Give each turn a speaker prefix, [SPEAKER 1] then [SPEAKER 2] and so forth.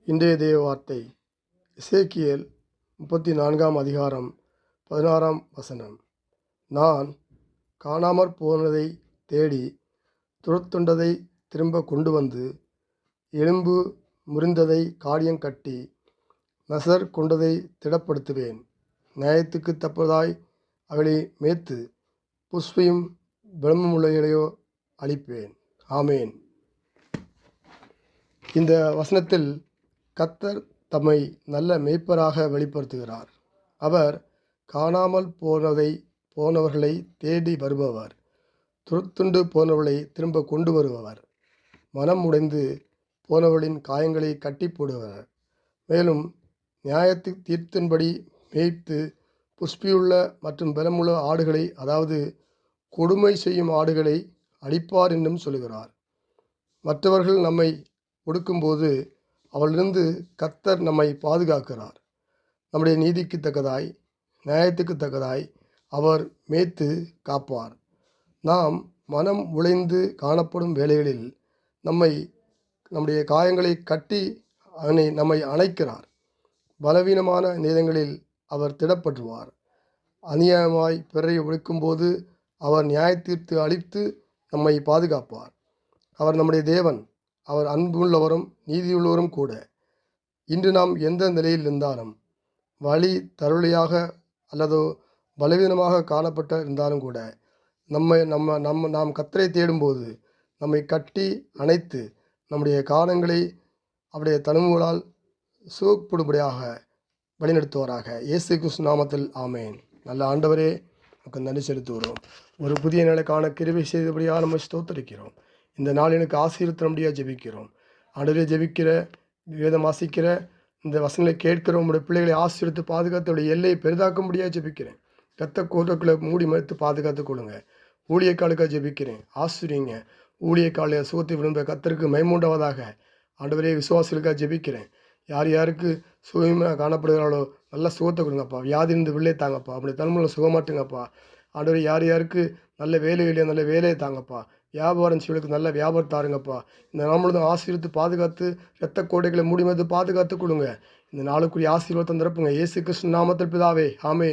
[SPEAKER 1] இன்றைய தேவ வார்த்தை எசேக்கியேல் 34 அதிகாரம் 16 நான் காணாமற் போனதை தேடி துரத்துண்டதை திரும்ப கொண்டு வந்து, எலும்பு முறிந்ததை காடியங்கட்டி, நசர் கொண்டதை திடப்படுத்துவேன். நியாயத்துக்குத் தக்கதாய் அவைகளை மேய்த்து, புஷ்பியும் பலமுமுள்ளவைகளையோ அழிப்பேன். ஆமேன். இந்த வசனத்தில் கர்த்தர் தம்மை நல்ல மேய்ப்பராக வெளிப்படுத்துகிறார். அவர் காணாமல் போனவர்களை தேடி வருபவர், துரத்துண்டு போனவர்களை திரும்ப கொண்டு வருபவர், மனம் உடைந்து போனவர்களின் காயங்களை கட்டி போடுபவர், மேலும் நியாயத்து தீர்ப்பின்படி மேய்த்து புஷ்பியுள்ள மற்றும் பலமுள்ள ஆடுகளை, அதாவது கொடுமை செய்யும் ஆடுகளை அழிப்பார் என்றும் சொல்கிறார். மற்றவர்கள் நம்மை ஒடுக்கும்போது அவளிலிருந்து கர்த்தர் நம்மை பாதுகாக்கிறார். நம்முடைய நீதிக்கு தக்கதாய், நியாயத்துக்கு தக்கதாய் அவர் மேய்த்து காப்பார். நாம் மனம் உடைந்து காணப்படும் வேளைகளில் நம்முடைய காயங்களை கட்டி நம்மை அணைக்கிறார். பலவீனமான நேரங்களில் அவர் திடப்படுத்துவார். அநியாயமாய் பிறரை ஒடுக்கும்போது அவர் நியாயத்தீர்த்து அழித்து நம்மை பாதுகாப்பார். அவர் நம்முடைய தேவன். அவர் அன்புள்ளவரும் நீதியுள்ளவரும் கூட. இன்று நாம் எந்த நிலையில் இருந்தாலும், வழி தருளியாக அல்லதோ பலவீனமாக காணப்பட்ட இருந்தாலும் கூட, நாம் கர்த்தரை தேடும்போது நம்மை கட்டி அணைத்து நம்முடைய காலங்களை அவருடைய தழும்புகளால் சுகப்படும்படியாக வழிநடத்துவாராக. இயேசு கிறிஸ்து நாமத்தில் ஆமேன். நல்ல ஆண்டவரே, நமக்கு நன்றி செலுத்துகிறோம். ஒரு புதிய நிலைக்கான கிருபை செய்தபடியாக நம்ம ஸ்தோத்திரிக்கிறோம். இந்த நாள் எனக்கு ஆசீர்வதிக்கும்படியாக ஜெபிக்கிறோம். ஆண்டவரே, ஜெபிக்கிற, வேதம் வாசிக்கிற, இந்த வசனங்களை கேட்கிற உங்களுடைய பிள்ளைகளை ஆசீர்வதித்து பாதுகாத்துடைய எல்லையை பெரிதாக்கும்படியாக ஜெபிக்கிறேன். கர்த்தர் கோட்டைக்குள்ளே மூடி மறைத்து பாதுகாத்து கொடுங்க. ஊழியக்காலுக்காக ஜெபிக்கிறேன். ஆசிரியங்க ஊழியக்கால சுகத்தை விரும்ப கர்த்தருக்கு மைமூண்டாவதாக. ஆண்டவரே, விசுவாசிகளுக்காக ஜெபிக்கிறேன். யார் யாருக்கு சுகமாக காணப்படுகிறாளோ நல்ல சுகத்தை கொடுங்கப்பா. வியாதியிலிருந்து வெளியே தாங்கப்பா. அப்படி தலைமுறையில் சுகமாட்டுங்கப்பா. ஆண்டவரே, யார் யாருக்கு நல்ல வேலை இல்லையா நல்ல வேலையை தாங்கப்பா. வியாபாரம் செய்வதற்கு நல்ல வியாபாரம் தாருங்கப்பா. இந்த நாள் முழுவதும் ஆசீர்வதித்து பாதுகாத்து இரத்த கோட்டைகளை மூடி மறைத்து பாதுகாத்து கொடுங்க. இந்த நாளுக்குரிய ஆசீர்வாதத்தை நிரப்புங்க. இயேசு கிறிஸ்து நாமத்தில் பிதாவே, ஆமென்.